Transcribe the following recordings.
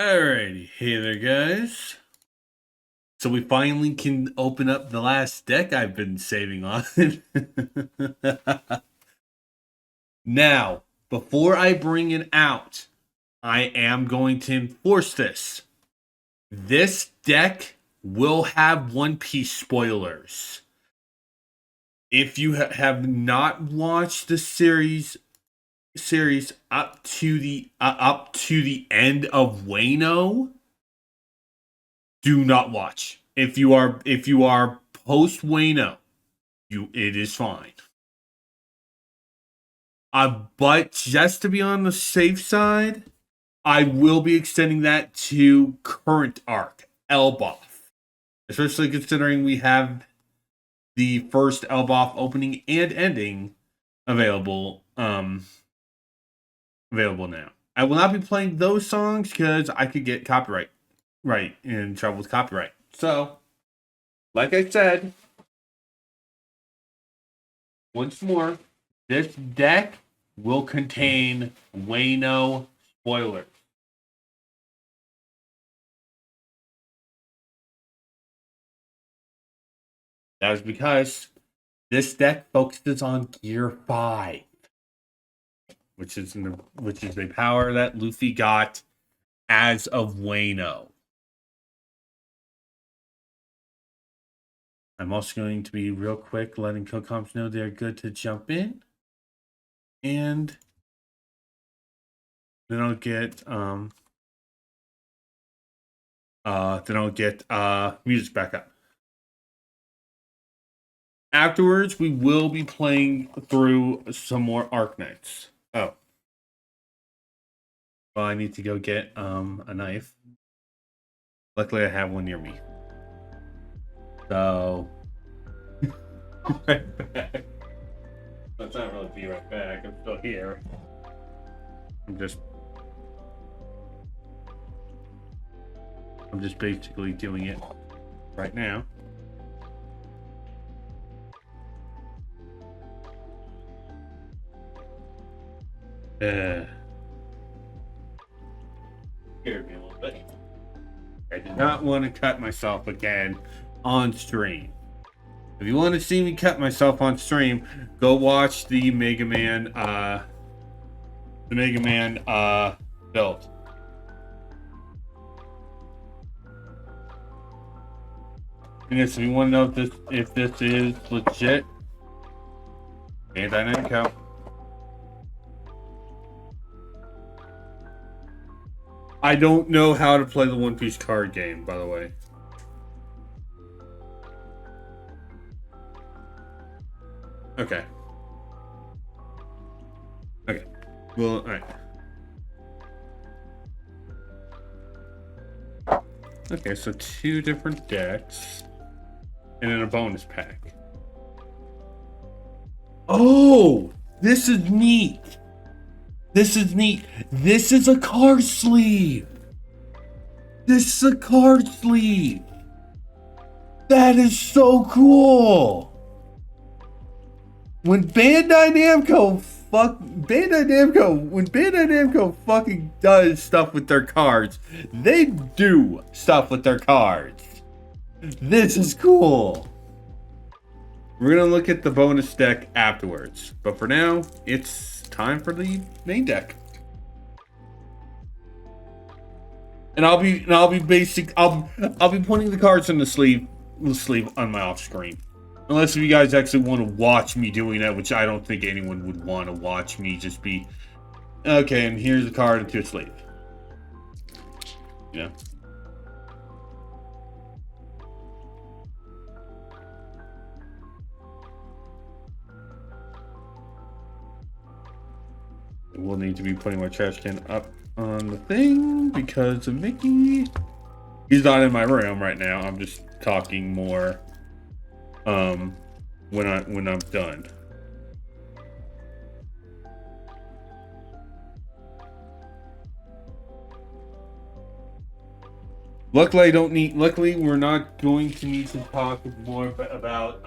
Alrighty, hey there guys. So we finally can open up the last deck I've been saving on. Now, before I bring it out, I am going to enforce this. This deck will have One Piece spoilers. If you have not watched the series up to the end of Wano, do not watch. If you are post Wano, it is fine. But just to be on the safe side, I will be extending that to current arc, Elbaf. Especially considering we have the first Elbaf opening and ending available now. I will not be playing those songs because I could get copyright in trouble with copyright. So, like I said, once more, this deck will contain Wano spoilers. That is because this deck focuses on Gear 5, which is a power that Luffy got as of Wano. I'm also going to be real quick letting co-comps know they're good to jump in. And then I'll get music back up. Afterwards, we will be playing through some more Arknights. Oh. Well, I need to go get a knife. Luckily I have one near me. So right back. Let's not really be right back. I'm still here. I'm just basically doing it right now. Scared me a little bit. I did not want to cut myself again on stream. If you want to see me cut myself on stream, go watch the Mega Man build. And yes, if you want to know if this is legit, Bandai Namco. I don't know how to play the One Piece card game, by the way. Okay. Okay. Well, alright. Okay, so 2 different decks. And then a bonus pack. Oh! This is neat! This is neat. This is a card sleeve. This is a card sleeve. That is so cool. When Bandai Namco fucking does stuff with their cards, they do stuff with their cards. This is cool. We're gonna look at the bonus deck afterwards, but for now, it's time for the main deck. And I'll be putting the cards in the sleeve on my off screen. Unless you guys actually want to watch me doing that, which I don't think anyone would want to watch me just be okay, and here's the card into a sleeve. Yeah. We'll need to be putting my trash can up on the thing because of Mickey. He's not in my room right now. I'm just talking more when I'm done. Luckily we're not going to need to talk more about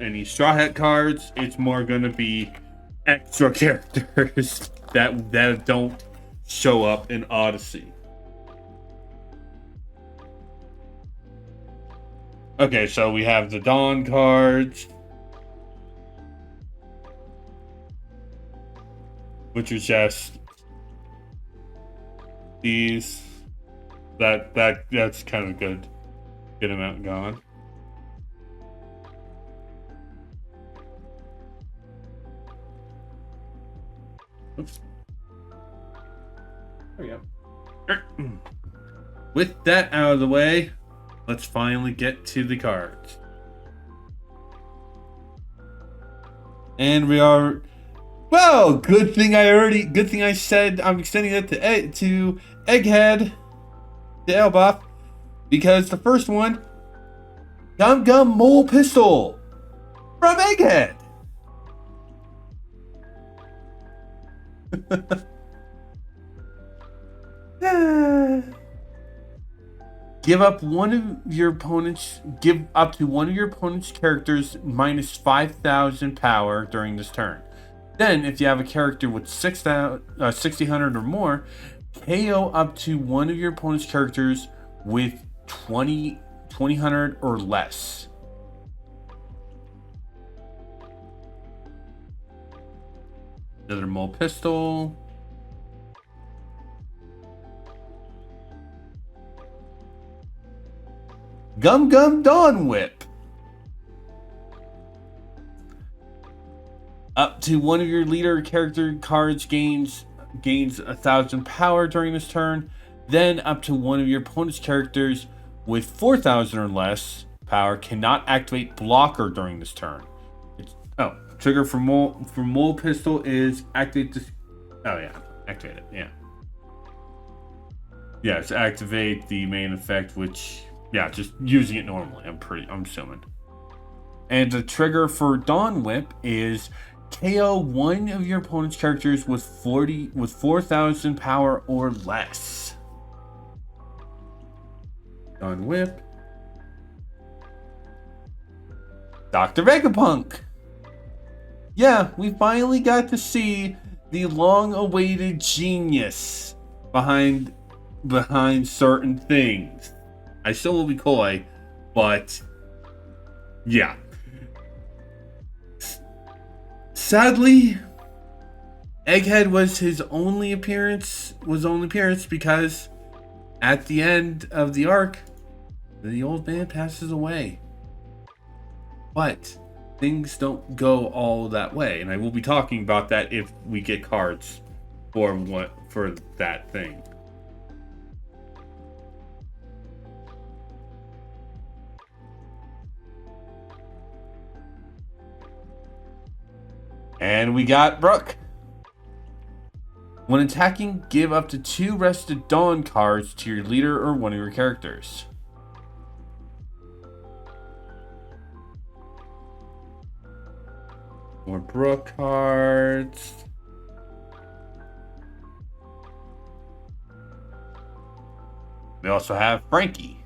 any Straw Hat cards. It's more going to be extra characters that don't show up in Odyssey. Okay, so we have the Dawn cards, which are just these. That's kind of good. Get them out and gone. Oops. There we go. With that out of the way, let's finally get to the cards. And we are, well, good thing I said I'm extending it to Egghead, the Elbaf, because the first one, Gum Gum Mole Pistol from Egghead. Give up to one of your opponent's characters minus 5,000 power during this turn. Then, if you have a character with 6,000 or more, KO up to one of your opponent's characters with 2,000 or less. Another Mole Pistol. Gum Gum Dawn Whip. Up to one of your leader character cards gains 1,000 power during this turn. Then up to one of your opponent's characters with 4,000 or less power cannot activate blocker during this turn. Trigger for Mole Pistol is activate this. Oh yeah, activate it. Yeah. Yeah, it's activate the main effect, which, yeah, just using it normally. I'm assuming. And the trigger for Dawn Whip is KO one of your opponent's characters with 4,000 power or less. Dawn Whip. Dr. Vegapunk. Yeah, we finally got to see the long-awaited genius behind certain things. I still will be coy, but yeah. Sadly, Egghead was his only appearance because at the end of the arc, the old man passes away. But things don't go all that way, and I will be talking about that if we get cards for that thing. And we got Brooke. When attacking, give up to 2 Rested Dawn cards to your leader or one of your characters. More Brooke cards. We also have Frankie.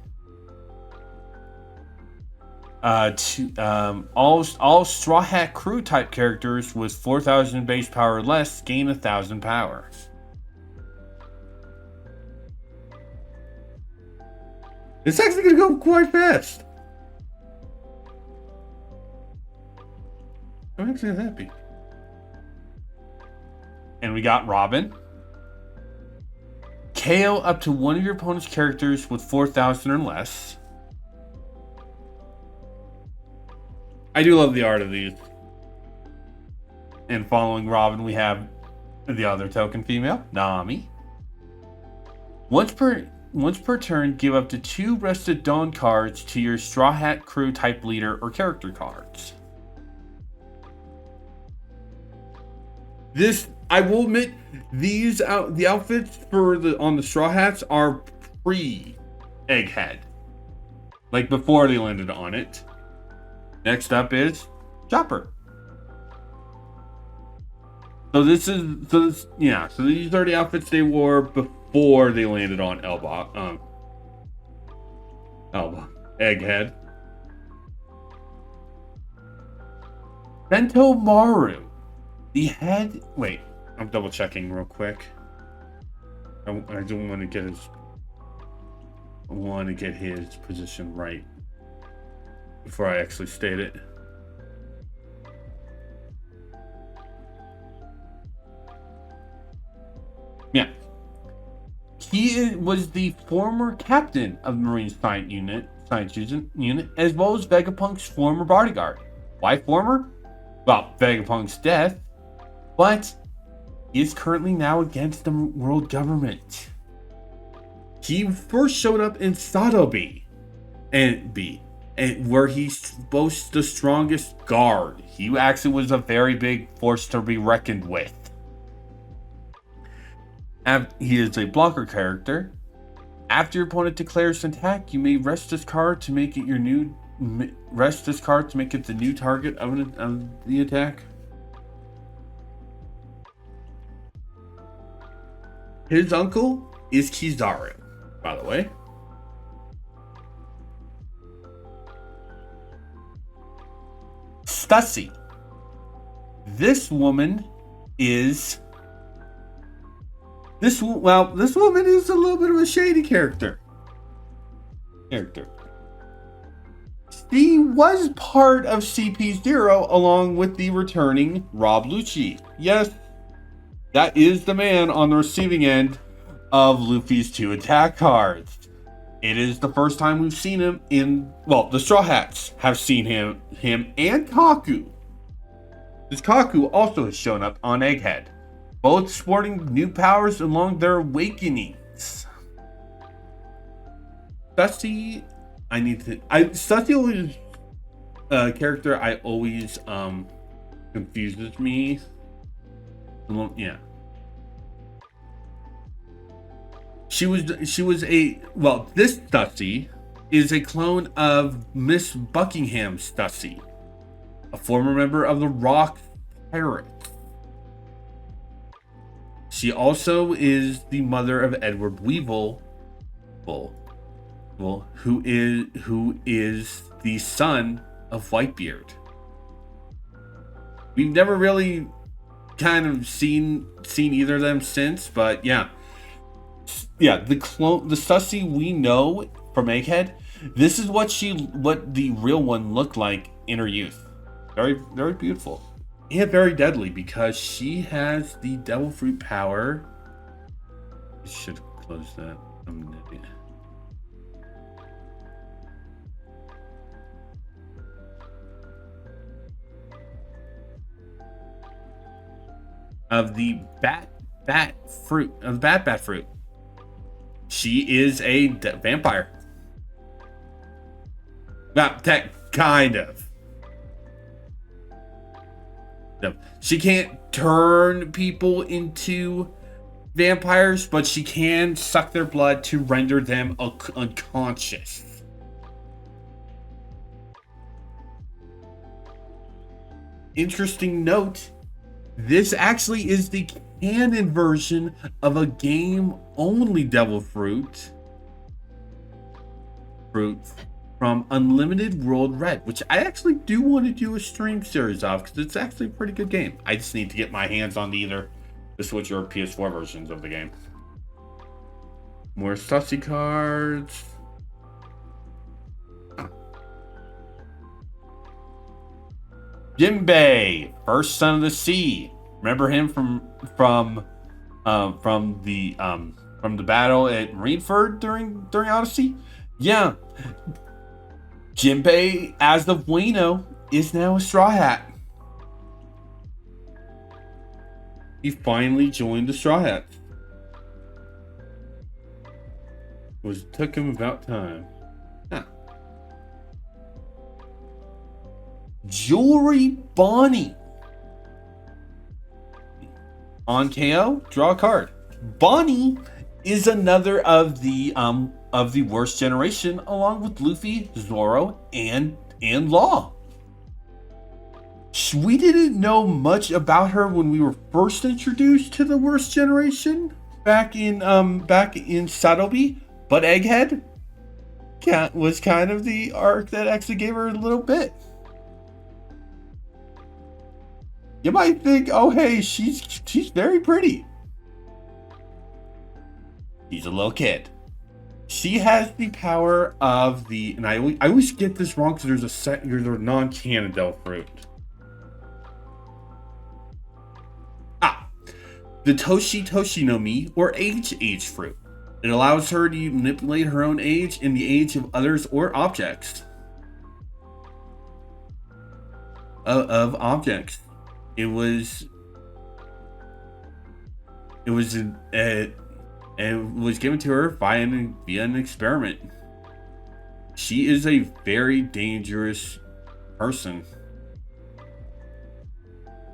All Straw Hat Crew type characters with 4,000 base power or less gain 1,000 power. It's actually going to go quite fast. I'm actually happy. And we got Robin. KO up to one of your opponent's characters with 4,000 or less. I do love the art of these. And following Robin, we have the other token female, Nami. Once per turn, give up to 2 Rested Dawn cards to your Straw Hat Crew type leader or character cards. This, I will admit, the outfits on the Straw Hats are pre-Egghead, like before they landed on it. Next up is Chopper. So these are the outfits they wore before they landed on Egghead. Bento Maru. The head... Wait, I'm double checking real quick. I don't want to get his. I want to get his position right before I actually state it. Yeah. He was the former captain of the Marine Science Unit, as well as Vegapunk's former bodyguard. Why former? Well, Vegapunk's death, but he is currently now against the world government. He first showed up in Sadobi and where he boasts the strongest guard. He actually was a very big force to be reckoned with. He is a blocker character. After your opponent declares an attack, you may rest this card to make it the new target of the attack. His uncle is Kizaru, by the way. Stussy. This woman is a little bit of a shady character. She was part of CP0 along with the returning Rob Lucci. Yes, that is the man on the receiving end of Luffy's 2 attack cards. It is the first time we've seen him the Straw Hats have seen him and Kaku. This Kaku also has shown up on Egghead, both sporting new powers along their awakenings. Stussy, Stussy always character I always confuses me. Yeah. This Stussy is a clone of Miss Buckingham Stussy, a former member of the Rock Pirates. She also is the mother of Edward Weevil, who is the son of Whitebeard. We've never really kind of seen either of them since, but yeah, the Stussy we know from Egghead, this is what the real one looked like in her youth. Very, very beautiful. And very deadly because she has the devil fruit power. I should close that. I'm an idiot. Of the bat fruit. She is a vampire. Not tech, kind of. She can't turn people into vampires, but she can suck their blood to render them unconscious. Interesting note, this actually is the canon version of a game-only devil fruit from Unlimited World Red, which I actually do want to do a stream series of because it's actually a pretty good game. I just need to get my hands on either the Switch or PS4 versions of the game. More Stussy cards. Jinbei, first son of the sea. Remember him from the battle at Marineford during Odyssey? Yeah. Jinbei, as of Wano, is now a Straw Hat. He finally joined the Straw Hats. Took him about time. Huh. Jewelry Bonnie. On KO, draw a card. Bonnie is another of the worst generation, along with Luffy, Zoro, and Law. We didn't know much about her when we were first introduced to the worst generation back in Sadobi, but Egghead was kind of the arc that actually gave her a little bit. You might think, oh hey, she's very pretty. She's a little kid. She has the power of the, and I always get this wrong because there's a non-canon Devil Fruit. The Toshi no Mi, or age fruit. It allows her to manipulate her own age and the age of others or objects. Of objects. It was given to her via an experiment. She is a very dangerous person,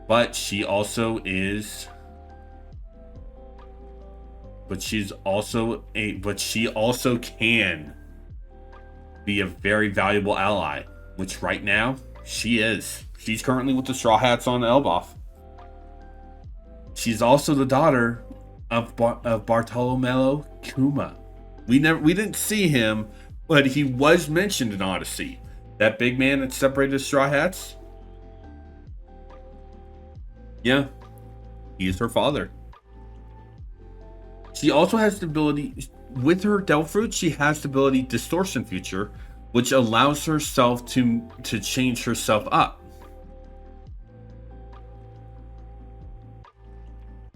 but she also is. But she also can be a very valuable ally, which right now she is. She's currently with the Straw Hats on Elbaf. She's also the daughter of Bartolomeo Kuma. We didn't see him, but he was mentioned in Odyssey. That big man that separated the Straw Hats. Yeah, he is her father. She also has the ability, with her Devil Fruit, she has the ability Distortion Future, which allows herself to change herself up.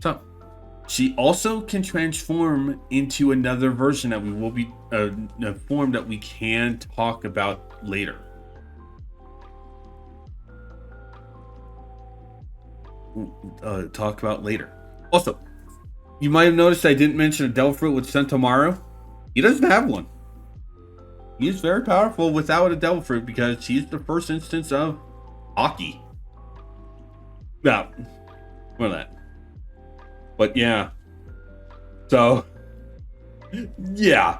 So, she also can transform into another version that we will be, a form that we can talk about later. Also, you might have noticed I didn't mention a Devil Fruit with Sentomaru. He doesn't have one. He's very powerful without a Devil Fruit because he's the first instance of hockey. Now, more of that. But yeah. So, yeah.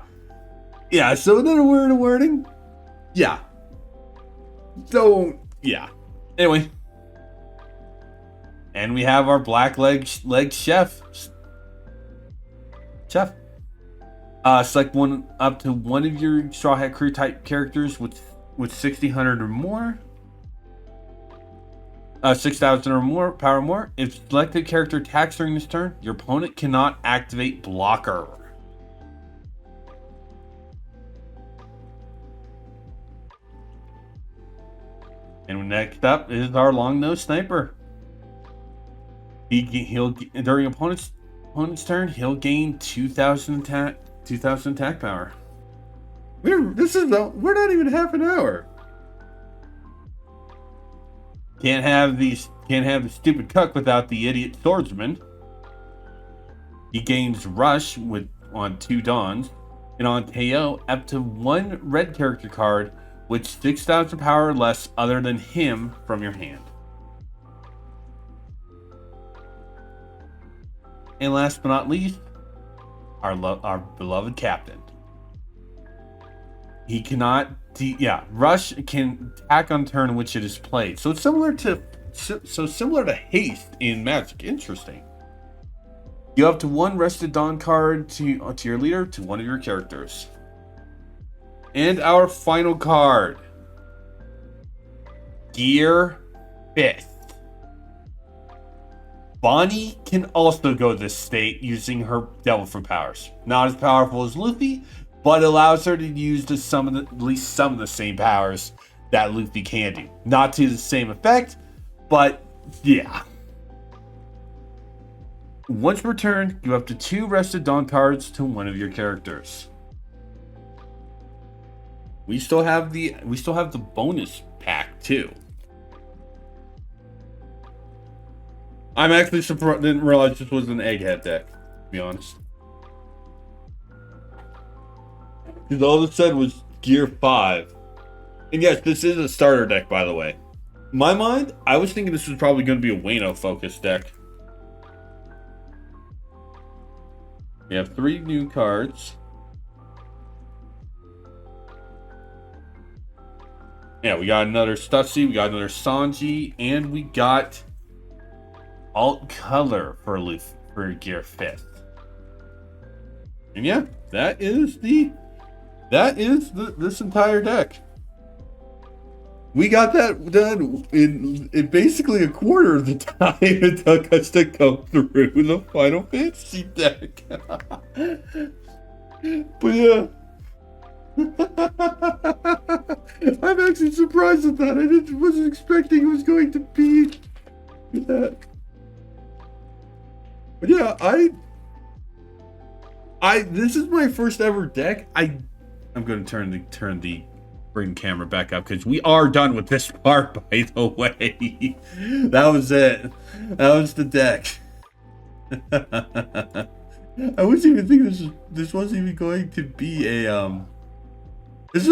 Yeah, so another word of wording. Yeah. So, yeah. Anyway. And we have our black leg chef. Select up to one of your Straw Hat Crew type characters with 6,000 or more. 6,000 or more power or more. If selected character attacks during this turn, your opponent cannot activate blocker. And next up is our long-nosed sniper. He'll during opponent's turn, he'll gain 2,000 attack power. We're not even half an hour. Can't have the stupid cuck without the idiot swordsman. He gains rush on 2 dawns, and on KO up to 1 red character card with 6,000 power or less other than him from your hand. And last but not least, our beloved captain. He cannot. Rush can attack on turn in which it is played. So it's similar to haste in Magic. Interesting. You have to 1 rested dawn card to your leader to one of your characters. And our final card, Gear 5th. Bonnie can also go this state using her Devil Fruit powers. Not as powerful as Luffy, but allows her to use at least some of the same powers that Luffy can do. Not to the same effect, but yeah. Once per turn, give up to 2 rested dawn cards to one of your characters. We still have the bonus pack too. I'm actually surprised. Didn't realize this was an egghead deck, to be honest. Because all it said was Gear 5. And yes, this is a starter deck, by the way. In my mind, I was thinking this was probably going to be a Wano-focused deck. We have 3 new cards. Yeah, we got another Stussy, we got another Sanji, and we got alt color for Gear 5th. And yeah, that is this entire deck. We got that done in basically a quarter of the time it took us to go through the Final Fantasy deck. But yeah. I'm actually surprised at that. Wasn't expecting it was going to be that. But yeah, this is my first ever deck. I'm going to bring the camera back up because we are done with this part. By the way, that was it. That was the deck. I wasn't even thinking this wasn't even going to be a I was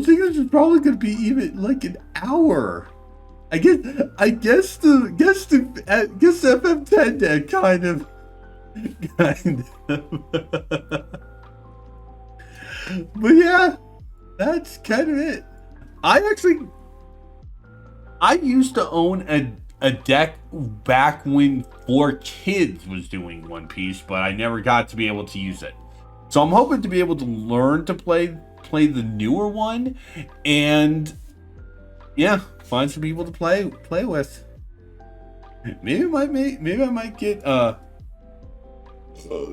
thinking this was probably going to be even like an hour. I guess the FM10 deck kind of. But yeah, that's kind of it. I used to own a deck back when 4Kids was doing One Piece, but I never got to be able to use it. So I'm hoping to be able to learn to play the newer one, and yeah, find some people to play with. Maybe I might get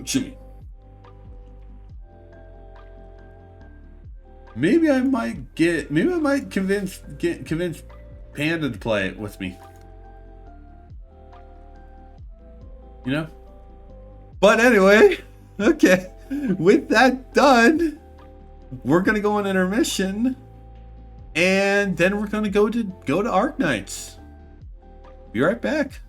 excuse me. Maybe I might convince Panda to play it with me. You know? But anyway, okay. With that done, we're gonna go on intermission, and then we're gonna go to Arknights. Be right back.